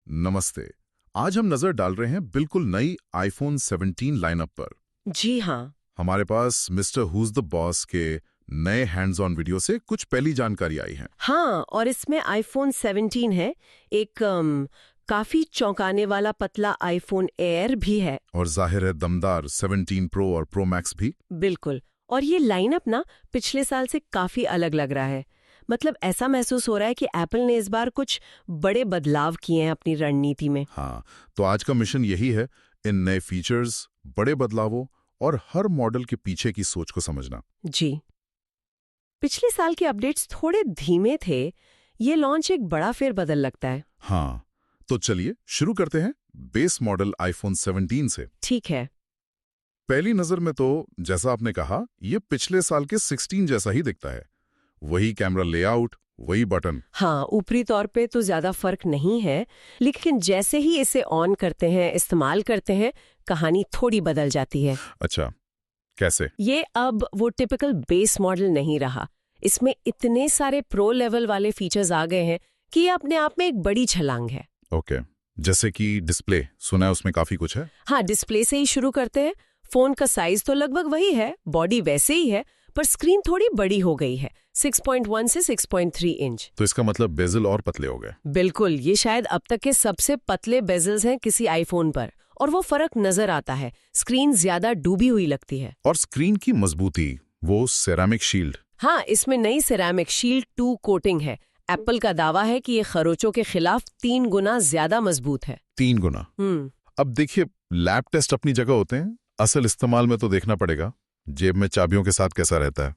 नमस्ते। आज हम नजर डाल रहे हैं बिल्कुल नई आईफोन 17 लाइनअप पर। जी हाँ। हमारे पास मिस्टर हुज द बॉस के नए हैंड्स ऑन वीडियो से कुछ पहली जानकारी आई है। हाँ, और इसमें आईफोन 17 है, एक काफी चौंकाने वाला पतला आईफोन एयर भी है। और जाहिर है दमदार 17 प्रो और प्रो मैक्स भी। बिल्कुल। और ये लाइनअप ना पिछले साल से काफी अलग लग रहा है। मतलब ऐसा महसूस हो रहा है कि एप्पल ने इस बार कुछ बड़े बदलाव किए हैं अपनी रणनीति में। हाँ, तो आज का मिशन यही है, इन नए फीचर्स, बड़े बदलावों और हर मॉडल के पीछे की सोच को समझना। जी। पिछले साल के अपडेट्स थोड़े धीमे थे, ये लॉन्च एक बड़ा फेरबदल लगता है। हाँ, तो चलिए शुरू करते हैं बेस मॉडल आईफोन 17 से। ठीक है। पहली नजर में तो जैसा आपने कहा, ये पिछले साल के 16 जैसा ही दिखता है। वही कैमरा लेआउट, वही बटन। हाँ, ऊपरी तौर पे तो ज्यादा फर्क नहीं है, लेकिन जैसे ही इसे ऑन करते हैं, इस्तेमाल करते हैं, कहानी थोड़ी बदल जाती है। अच्छा, कैसे? ये अब वो टिपिकल बेस मॉडल नहीं रहा। इसमें इतने सारे प्रो लेवल वाले फीचर्स आ गए हैं कि ये अपने आप में एक बड़ी छलांग है। ओके, जैसे कि डिस्प्ले, सुना है उसमें काफी कुछ है। हाँ, डिस्प्ले से ही शुरू करते हैं। फोन का साइज तो लगभग वही है, बॉडी वैसे ही है, पर स्क्रीन थोड़ी बड़ी हो गई है, 6.1 से 6.3 इंच। तो इसका मतलब बेजल और पतले हो गए। बिल्कुल, ये शायद अब तक के सबसे पतले बेजल्स हैं किसी आईफोन पर, और वो फर्क नजर आता है। स्क्रीन ज्यादा डूबी हुई लगती है। और स्क्रीन की मजबूती, वो सेरामिक शील्ड। हाँ, इसमें नई सेरामिक शील्ड 2 कोटिंग है। एप्पल का दावा है कि ये खरोचों के खिलाफ 3 गुना ज्यादा मजबूत है। 3 गुना। अब देखिए, लैब टेस्ट अपनी जगह होते हैं, असल इस्तेमाल में तो देखना पड़ेगा जेब में चाबियों के साथ कैसा रहता है।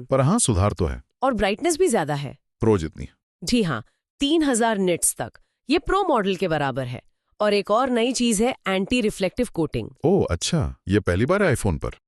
पर हाँ, सुधार तो है। और ब्राइटनेस भी ज्यादा है। प्रो जितनी। जी हाँ, 3000 निट्स तक। ये प्रो मॉडल के बराबर है। और एक और नई चीज है एंटी रिफ्लेक्टिव कोटिंग। ओह अच्छा, ये पहली बार है आईफोन पर।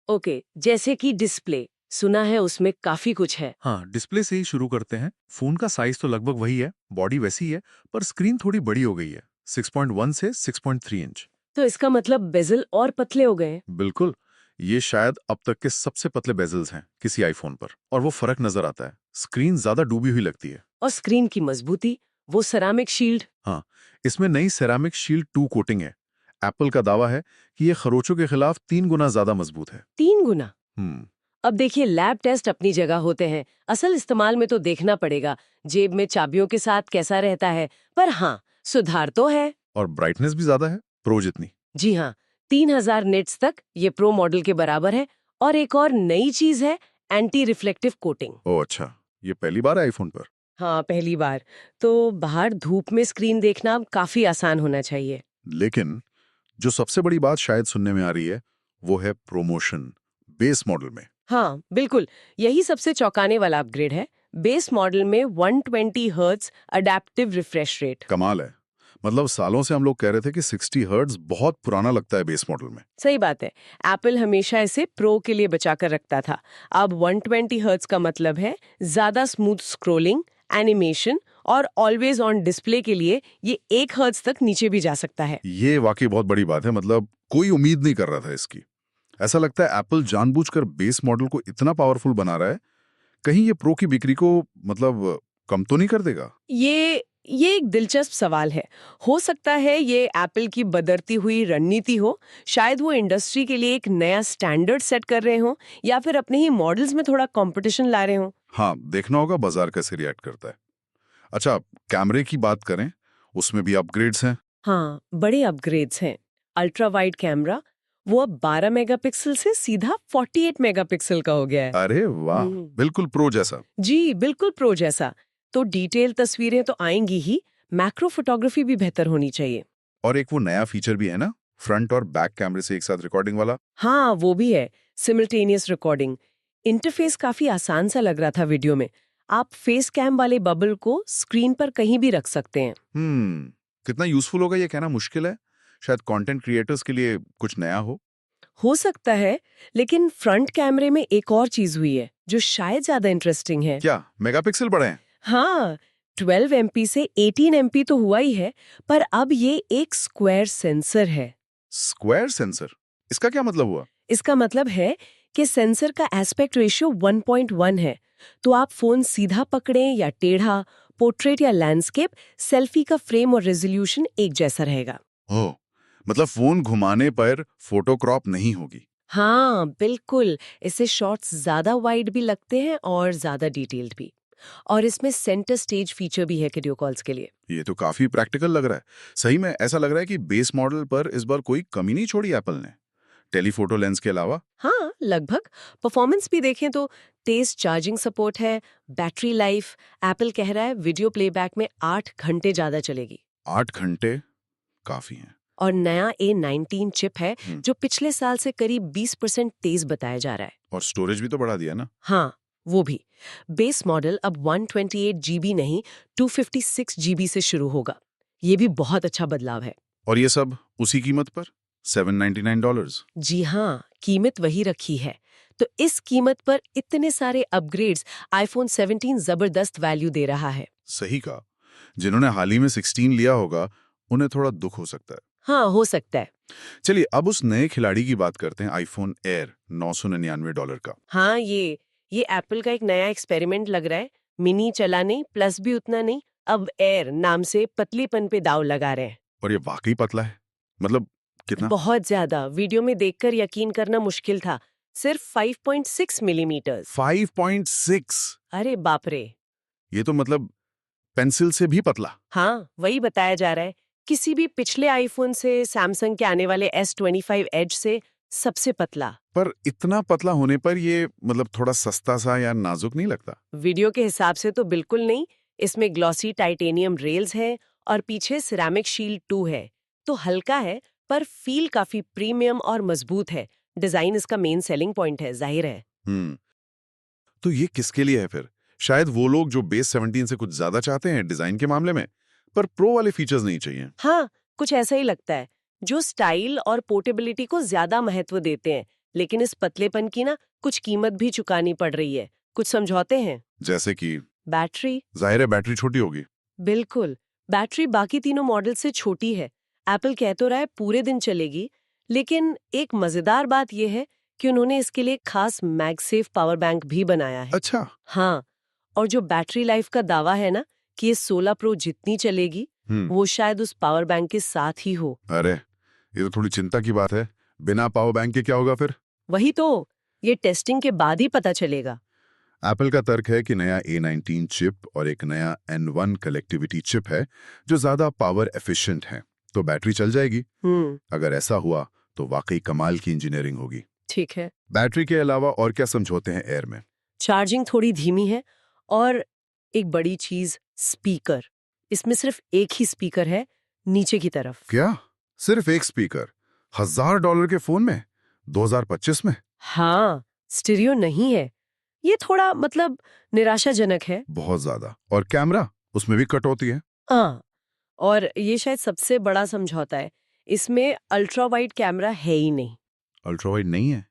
ओके, जैसे कि डिस्प्ले, सुना है उसमें काफी कुछ है। हाँ, डिस्प्ले से ही शुरू करते हैं। फोन का साइज तो लगभग वही है, बॉडी वैसी है, पर स्क्रीन थोड़ी बड़ी हो गई है, 6.1 से 6.3 इंच। तो इसका मतलब बेजल और पतले हो गए हैं। बिल्कुल, ये शायद अब तक के सबसे पतले बेजल्स हैं किसी आईफोन पर, और वो फर्क नजर आता है। स्क्रीन ज्यादा डूबी हुई लगती है। और स्क्रीन की मजबूती, वो सेरामिक शील्ड। हाँ, इसमें नई सेरामिक शील्ड 2 कोटिंग है। एप्पल का दावा है कि ये खरोचों के खिलाफ 3 गुना ज्यादा मजबूत है। 3 गुना। हम्म अब देखिए, लैब टेस्ट अपनी जगह होते हैं, असल इस्तेमाल में तो देखना पड़ेगा जेब में चाबियों के साथ कैसा रहता है। पर हाँ, सुधार तो है। और ब्राइटनेस भी ज्यादा है, प्रो जितनी। जी हाँ, 3000 निट्स तक ये प्रो मॉडल के बराबर है, और एक और नई चीज है एंटी रिफ्लेक्टिव कोटिंग। ओह अच्छा, ये पहली बार है आईफोन पर। हाँ, पहली बार। तो बाहर धूप में स्क्रीन देखना अब काफी आसान होना चाहिए। लेकिन जो सबसे बड़ी बात शायद सुनने में आ रही है वो है प्रमोशन बेस मॉडल में। हाँ, बिल्कुल, यही सबसे चौंकाने वाला अपग्रेड है। बेस मॉडल में 120 हर्ट्ज अडैप्टिव रिफ्रेश रेट। कमाल है। मतलब सालों से हम लोग कह रहे थे कि 60 हर्ट्ज बहुत पुराना लगता है बेस मॉडल में। सही बात है, एप्पल हमेशा इसे प्रो के लिए बचा कर रखता था। अब 120 हर्ट्ज का मतलब है ज्यादा स्मूथ स्क्रोलिंग, एनिमेशन और ऑलवेज ऑन डिस्प्ले के लिए ये 1 हर्ट्ज तक नीचे भी जा सकता है। ये वाकई बहुत बड़ी बात है, मतलब कोई उम्मीद नहीं कर रहा था इसकी। ऐसा लगता है एप्पल जानबूझकर बेस मॉडल को इतना पावरफुल बना रहा है, कहीं ये प्रो की बिक्री को मतलब कम तो नहीं कर देगा? ये एक दिलचस्प सवाल है। हो सकता है ये एप्पल की बदलती हुई रणनीति हो। शायद वो इंडस्ट्री के लिए एक नया स्टैंडर्ड सेट कर रहे हो या फिर अपने ही मॉडल्स में थोड़ा कंपटीशन ला रहे हो। हाँ, देखना होगा बाजार कैसे रिएक्ट करता है। अच्छा, कैमरे की बात करें, उसमें भी अपग्रेड्स हैं। हाँ, बड़े अपग्रेड्स हैं। अल्ट्रा वाइड कैमरा वो अब 12 मेगापिक्सल से सीधा 48 मेगापिक्सल का हो गया है। अरे वाह, बिल्कुल प्रो जैसा। जी, बिल्कुल प्रो जैसा। तो डिटेल तस्वीरें तो आएंगी ही, मैक्रो फोटोग्राफी भी बेहतर होनी चाहिए। और एक वो नया फीचर भी है ना, फ्रंट और बैक कैमरे से एक साथ रिकॉर्डिंग वाला। हाँ, वो भी है, सिमल्टेनियस रिकॉर्डिंग। इंटरफेस काफी आसान सा लग रहा था वीडियो में। आप फेस कैम वाले बबल को स्क्रीन पर कहीं भी रख सकते हैं। कितना यूजफुल होगा ये कहना मुश्किल है। शायद कंटेंट क्रिएटर्स के लिए कुछ नया हो सकता है, लेकिन फ्रंट कैमरे में एक और चीज हुई है जो शायद ज्यादा इंटरेस्टिंग है। क्या मेगापिक्सल बढ़े हैं? हाँ, 12 MP से 18 MP तो हुआ ही है, पर अब ये एक स्क्वायर सेंसर है। स्क्वायर सेंसर, इसका क्या मतलब हुआ? इसका मतलब है कि सेंसर का एस्पेक्ट रेशियो 1.1 है, तो आप फोन सीधा पकड़ें या टेढ़ा, पोर्ट्रेट या लैंडस्केप, सेल्फी का फ्रेम और रेजोल्यूशन एक जैसा रहेगा। ओह, मतलब फोन घुमाने पर फोटो क्रॉप नहीं होगी। हाँ, बिल्कुल। इससे शॉट्स ज्यादा वाइड भी लगते हैं और ज्यादा डिटेल्ड भी। और इसमें सेंटर स्टेज फीचर भी है वीडियो कॉल्स के लिए। ये तो काफी प्रैक्टिकल लग रहा है। सही में ऐसा लग रहा है कि बेस मॉडल पर इस बार कोई कमी नहीं छोड़ी एप्पल ने, टेलीफोटो लेंस के अलावा। हाँ, लगभग। परफॉर्मेंस भी देखें तो तेज चार्जिंग सपोर्ट है, बैटरी लाइफ एप्पल कह रहा है वीडियो प्लेबैक में 8 घंटे ज्यादा चलेगी। 8 घंटे काफी हैं। और नया A19 चिप है जो पिछले साल से करीब 20% तेज बताया जा रहा है। और स्टोरेज भी तो बढ़ा दिया ना। हाँ, वो भी। बेस मॉडल अब 128 GB नहीं 256 GB से शुरू होगा। ये भी बहुत अच्छा बदलाव है। और ये सब उसी कीमत पर $799। जी हाँ, कीमत वही रखी है। तो इस कीमत पर इतने सारे अपग्रेड्स, आईफोन 17 जबरदस्त वैल्यू दे रहा है। सही कहा। जिन्होंने हाल ही में 16 लिया होगा उन्हें थोड़ा दुख हो सकता है। हाँ, हो सकता है। चलिए अब उस नए खिलाड़ी की बात करते हैं, आईफोन एयर $999 का। हाँ, ये एप्पल का एक नया एक्सपेरिमेंट लग रहा है। मिनी चला नहीं, प्लस भी उतना नहीं, अब एयर नाम से पतलीपन पे दाव लगा रहे हैं। और ये वाकई पतला है, मतलब कितना? बहुत ज्यादा। वीडियो में देखकर यकीन करना मुश्किल था। सिर्फ 5.6 मिलीमीटर। 5.6। अरे बाप रे। ये तो मतलब पेंसिल से भी पतला। हाँ, वही बताया जा रहा है। किसी भी पिछले आईफोन से, सैमसंग के आने वाले S25 एज से सबसे पतला। पर इतना पतला होने पर ये मतलब थोड़ा सस्ता सा या नाजुक नहीं लगता? वीडियो के हिसाब से तो बिल्कुल नहीं। इसमें ग्लॉसी टाइटेनियम रेल्स हैं और पीछे सिरेमिक शील्ड 2 है। तो हल्का है, पर फील काफी प्रीमियम और मजबूत है। डिजाइन इसका मेन सेलिंग पॉइंट है, जाहिर है। तो ये किसके लिए है फिर? शायद वो लोग जो बेस 17 से कुछ ज्यादा चाहते हैं डिजाइन के मामले में, पर प्रो वाले फीचर्स नहीं चाहिए। हाँ, कुछ ऐसा ही लगता है। जो स्टाइल और पोर्टेबिलिटी को ज्यादा महत्व देते हैं, लेकिन इस पतलेपन की ना कुछ कीमत भी चुकानी पड़ रही है। कुछ समझौते हैं। जैसे कि बैटरी। जाहिर है बैटरी छोटी होगी। बिल्कुल, बैटरी बाकी तीनों मॉडल से छोटी है। एप्पल कह तो रहा है पूरे दिन चलेगी, लेकिन एक मजेदार बात यह है कि उन्होंने इसके लिए खास मैगसेफ पावर बैंक भी बनाया है। अच्छा। हाँ, और जो बैटरी लाइफ का दावा है ना कि ये 16 प्रो जितनी चलेगी, वो शायद उस पावर बैंक के साथ ही हो। अरे, ये तो थोड़ी चिंता की बात है। बिना पावर बैंक के क्या होगा फिर? वही तो, ये टेस्टिंग के बाद ही पता चलेगा। एप्पल का तर्क है कि नया A19 चिप और एक नया N1 कलेक्टिविटी चिप है जो ज्यादा पावर एफिशिएंट है, तो बैटरी चल जाएगी। अगर ऐसा हुआ तो वाकई कमाल की इंजीनियरिंग होगी। ठीक है। बैटरी के अलावा और क्या समझौते हैं एयर में? चार्जिंग थोड़ी धीमी है और एक बड़ी चीज स्पीकर। इसमें सिर्फ एक ही स्पीकर है नीचे की तरफ। क्या सिर्फ एक स्पीकर $1000 के फोन में 2025 में? हाँ, स्टीरियो नहीं है। ये थोड़ा मतलब निराशाजनक है। बहुत ज्यादा। और कैमरा उसमें भी कट होती है। हाँ, और ये शायद सबसे बड़ा समझौता है, इसमें अल्ट्रा वाइड कैमरा है ही नहीं। अल्ट्रा वाइड नहीं है?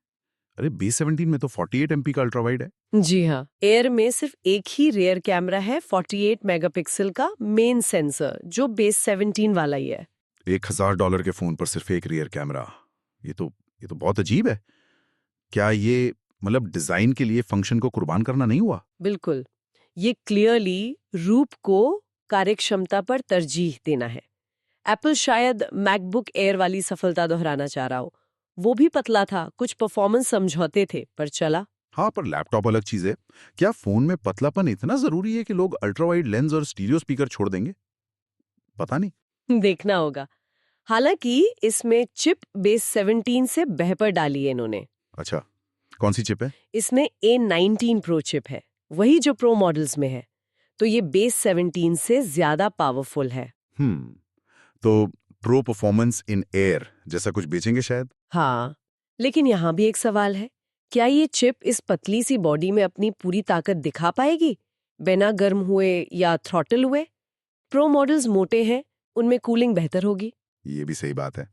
अरे B17 में तो 48 MP का अल्ट्रा वाइड है। जी हाँ, एयर में सिर्फ एक ही रेयर कैमरा है, 48 मेगापिक्सल का मेन सेंसर, जो बेस 17 वाला ही है। $1000 के फोन पर सिर्फ एक रियर कैमरा। ये तो बहुत अजीब है। क्या ये मतलब डिजाइन के लिए फंक्शन को कुर्बान करना नहीं हुआ? बिल्कुल, ये क्लियरली रूप को कार्यक्षमता पर तरजीह देना है। एप्पल शायद मैकबुक एयर वाली सफलता दोहराना चाह रहा हो। वो भी पतला था, कुछ परफॉर्मेंस समझौते थे, पर चला। हाँ, पर लैपटॉप अलग चीज है। क्या फोन में पतलापन इतना जरूरी है कि लोग अल्ट्रा वाइड लेंस और स्टीरियो स्पीकर छोड़ देंगे? पता नहीं। देखना होगा। हालांकि इसमें चिप बेस 17 से बेहतर डाली है इन्होंने। अच्छा, कौन सी चिप है? इसमें A19 प्रो चिप है, वही जो प्रो मॉडल्स में है। तो ये बेस 17 से ज्यादा पावरफुल है। तो प्रो परफॉर्मेंस इन एयर जैसा कुछ बेचेंगे शायद? हाँ, लेकिन यहाँ भी एक सवाल है, क्या ये चिप इस पतली सी बॉडी में अपनी पूरी ताकत दिखा पाएगी बिना गर्म हुए या थ्रॉटल हुए? प्रो मॉडल्स मोटे हैं, उनमें कूलिंग बेहतर होगी। ये भी सही बात है।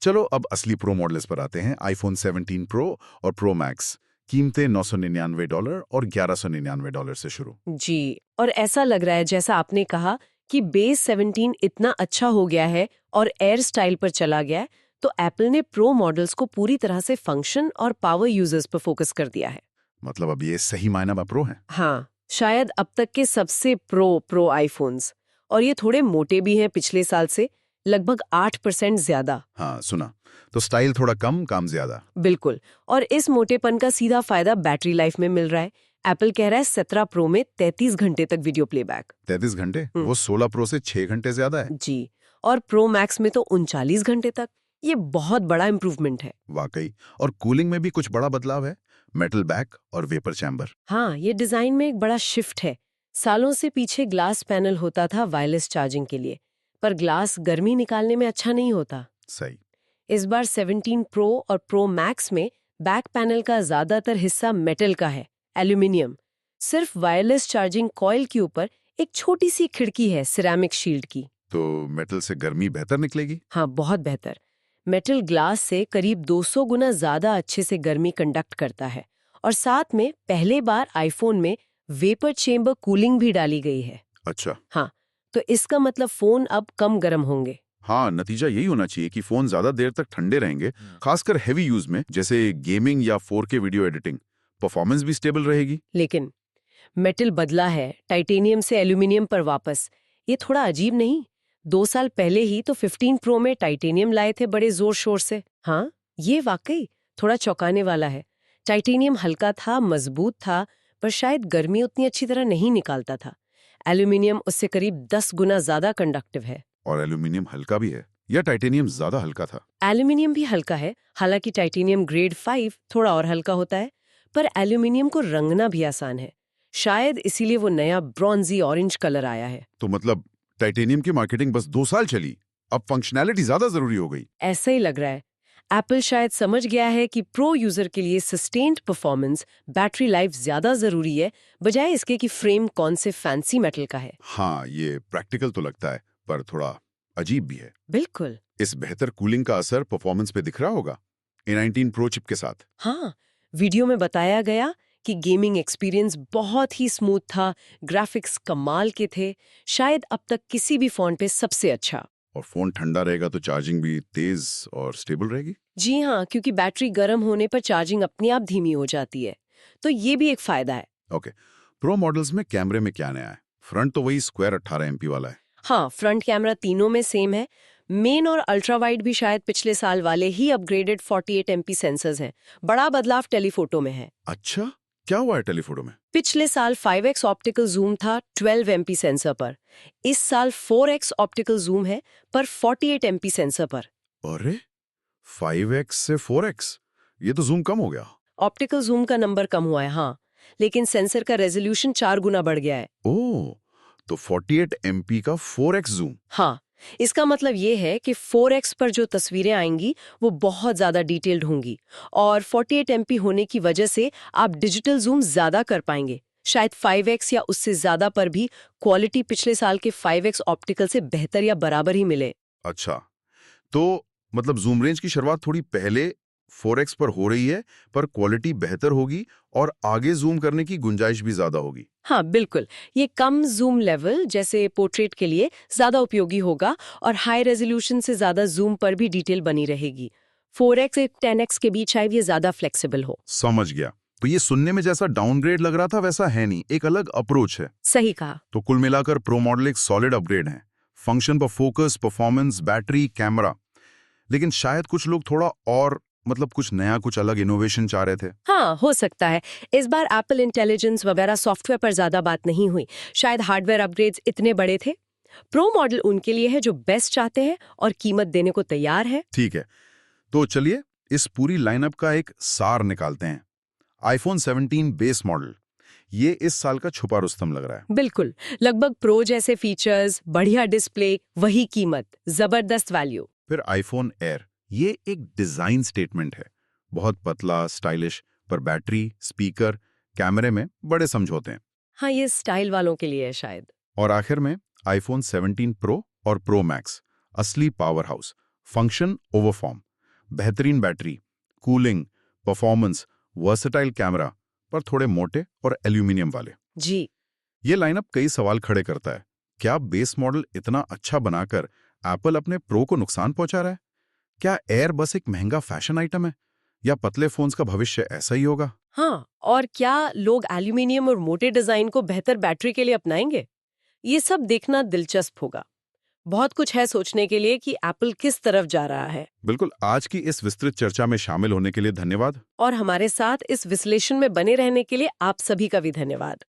चलो अब असली प्रो मॉडल्स पर आते हैं। आईफोन 17 प्रो और प्रो मैक्स। कीमतें $999 और $1199 से शुरू। जी, और ऐसा लग रहा है जैसा आपने कहा कि बेस 17 इतना अच्छा हो गया है और एयर स्टाइल पर चला गया है, तो एप्पल ने प्रो मॉडल्स को पूरी तरह से फंक्शन और पावर यूजर्स पर फोकस कर दिया है। मतलब अब ये सही मायना में प्रो है? हाँ, शायद अब तक के सबसे प्रो आईफोन्स। और ये थोड़े मोटे भी हैं पिछले साल से, लगभग 8% ज्यादा। हाँ, सुना। तो स्टाइल थोड़ा कम, काम ज्यादा। बिल्कुल, और इस मोटेपन का सीधा फायदा बैटरी लाइफ में मिल रहा है। एप्पल कह रहा है 17 प्रो में 33 घंटे तक वीडियो प्लेबैक। 33 घंटे? वो 16 प्रो से 6 घंटे ज्यादा है। जी, और प्रो मैक्स में तो 39 घंटे तक। ये बहुत बड़ा इंप्रूवमेंट है। वाकई। और कूलिंग में भी कुछ बड़ा बदलाव है। मेटल बैक और वेपर चैम्बर। हाँ, ये डिजाइन में एक बड़ा शिफ्ट है। सालों से पीछे ग्लास पैनल होता था वायरलेस चार्जिंग के लिए, पर ग्लास गर्मी निकालने में अच्छा नहीं होता। सही। इस बार 17 प्रो और प्रो मैक्स में बैक पैनल का ज्यादातर हिस्सा मेटल का है, एल्यूमिनियम। सिर्फ वायरलेस चार्जिंग कॉइल के ऊपर एक छोटी सी खिड़की है सिरेमिक शील्ड की। तो मेटल से गर्मी बेहतर निकलेगी? हाँ, बहुत बेहतर। मेटल ग्लास से करीब 200 गुना ज्यादा अच्छे से गर्मी कंडक्ट करता है, और साथ में पहले बार आईफोन में वेपर चेंबर कूलिंग भी डाली गई है। अच्छा। हाँ, तो इसका मतलब फोन अब कम गर्म होंगे। हाँ, नतीजा यही होना चाहिए कि फोन ज्यादा देर तक ठंडे रहेंगे, खासकर हेवी यूज में, जैसे गेमिंग या 4K वीडियो एडिटिंग। परफॉर्मेंस भी स्टेबल रहेगी। लेकिन मेटल बदला है, टाइटेनियम से एल्यूमिनियम पर वापस। ये थोड़ा अजीब नहीं? 2 साल पहले ही तो 15 प्रो में टाइटेनियम लाए थे बड़े जोर शोर से। हाँ, ये वाकई थोड़ा चौंकाने वाला है। टाइटेनियम हल्का था, मजबूत था, पर शायद गर्मी उतनी अच्छी तरह नहीं निकालता था। एल्यूमिनियम उससे करीब 10 गुना ज्यादा कंडक्टिव है। और एल्यूमिनियम हल्का भी है या टाइटेनियम ज्यादा हल्का था? एल्यूमिनियम भी हल्का है, हालांकि टाइटेनियम ग्रेड 5 थोड़ा और हल्का होता है, पर एल्यूमिनियम को रंगना भी आसान है। शायद इसीलिए वो नया ब्रॉन्जी ऑरेंज कलर आया है। तो मतलब टाइटेनियम की मार्केटिंग बस 2 साल चली, अब फंक्शनैलिटी ज्यादा जरूरी हो गई। ऐसा ही लग रहा है। एप्पल शायद समझ गया है कि प्रो यूजर के लिए सस्टेन्ड परफॉर्मेंस, बैटरी लाइफ ज्यादा जरूरी है, बजाय इसके कि फ्रेम कौन से फैंसी मेटल का है। हाँ, ये प्रैक्टिकल तो लगता है, पर थोड़ा अजीब भी है। बिल्कुल। इस बेहतर कूलिंग का असर परफॉर्मेंस पे दिख रहा होगा A19 प्रो चिप के साथ। हाँ, वीडियो में बताया गया कि गेमिंग एक्सपीरियंस बहुत ही स्मूथ था, ग्राफिक्स कमाल के थे, शायद अब तक किसी भी फोन पे सबसे अच्छा। और फोन ठंडा रहेगा तो चार्जिंग भी तेज और स्टेबल रहेगी। जी हाँ, क्योंकि बैटरी गर्म होने पर चार्जिंग अपने आप धीमी हो जाती है, तो ये भी एक फायदा है। ओके, प्रो मॉडल्स में कैमरे में क्या नया है? फ्रंट तो वही स्क्वायर 18 MP वाला है। हाँ, फ्रंट कैमरा तीनों में सेम है। मेन और अल्ट्रा वाइड भी शायद पिछले साल वाले ही अपग्रेडेड 48 MP सेंसर्स हैं। बड़ा बदलाव टेलीफोटो में है। अच्छा, क्या हुआ है टेलीफोटो में? पिछले साल 5x ऑप्टिकल जूम था 12 MP सेंसर पर। इस साल 4x ऑप्टिकल जूम है, पर 48 MP सेंसर पर। अरे 5x से 4x, ये तो जूम कम हो गया। ऑप्टिकल जूम का नंबर कम हुआ है, हाँ, लेकिन सेंसर का रेजोल्यूशन 4 गुना बढ़ गया है। ओह, तो 48 MP का 4x जूम। हाँ, इसका मतलब ये है कि 4x पर जो तस्वीरें आएंगी वो बहुत ज्यादा डिटेल्ड होंगी, और 48 MP होने की वजह से आप डिजिटल जूम ज्यादा कर पाएंगे। शायद 5x या उससे ज्यादा पर भी क्वालिटी पिछले साल के 5x ऑप्टिकल से बेहतर या बराबर ही मिले। अच्छा, तो मतलब जूम रेंज की शुरुआत थोड़ी पहले 4x पर हो रही है, पर क्वालिटी बेहतर होगी और आगे जूम करने की गुंजाइश भी ज्यादा होगी। हाँ बिल्कुल, ये कम जूम लेवल जैसे पोर्ट्रेट के लिए ज्यादा उपयोगी होगा, और हाई रेजोल्यूशन से ज्यादा जूम पर भी डिटेल बनी रहेगी। 4x से 10x के बीच शायद ये ज्यादा फ्लेक्सिबल हो। समझ गया। तो ये सुनने में जैसा डाउनग्रेड लग रहा था वैसा है नहीं, एक अलग अप्रोच है। सही कहा। तो कुल मिलाकर प्रो मॉडल एक सॉलिड अपग्रेड है, फंक्शन पर फोकस, परफॉर्मेंस, बैटरी, कैमरा। लेकिन शायद कुछ लोग थोड़ा और मतलब कुछ नया, कुछ अलग इनोवेशन चाह रहे थे। हाँ, हो सकता है। इस बार एप्पल इंटेलिजेंस वगैरह सॉफ्टवेयर पर ज्यादा बात नहीं हुई, शायद हार्डवेयर अपग्रेड्स इतने बड़े थे। प्रो मॉडल उनके लिए है जो बेस्ट चाहते हैं और कीमत देने को तैयार है। ठीक है, तो चलिए इस पूरी लाइनअप का एक सार निकालते हैं। आईफोन 17 बेस मॉडल, ये इस साल का छुपा रुस्तम लग रहा है। बिल्कुल, लगभग प्रो जैसे फीचर्स, बढ़िया डिस्प्ले, वही कीमत, जबरदस्त वैल्यू। फिर आईफोन एयर, ये एक डिजाइन स्टेटमेंट है, बहुत पतला, स्टाइलिश, पर बैटरी, स्पीकर, कैमरे में बड़े समझौते हैं। हाँ, ये स्टाइल वालों के लिए है शायद। और आखिर में आईफोन 17 प्रो और प्रो मैक्स, असली power house, function over form, बेहतरीन battery, cooling, performance, versatile camera, पर थोड़े मोटे और एल्यूमिनियम वाले। जी। ये लाइनअप कई सवाल खड़े करता है। क्या बेस मॉडल इतना अच्छा बनाकर एप्पल अपने प्रो को नुकसान पहुंचा रहा है? क्या एयर बस एक महंगा फैशन आइटम है, या पतले फोन्स का भविष्य ऐसा ही होगा? हाँ, और क्या लोग एल्यूमिनियम और मोटे डिजाइन को बेहतर बैटरी के लिए अपनाएंगे? ये सब देखना दिलचस्प होगा। बहुत कुछ है सोचने के लिए कि एप्पल किस तरफ जा रहा है। बिल्कुल, आज की इस विस्तृत चर्चा में शामिल होने के लिए धन्यवाद। और हमारे साथ इस विश्लेषण में बने रहने के लिए आप सभी का भी धन्यवाद।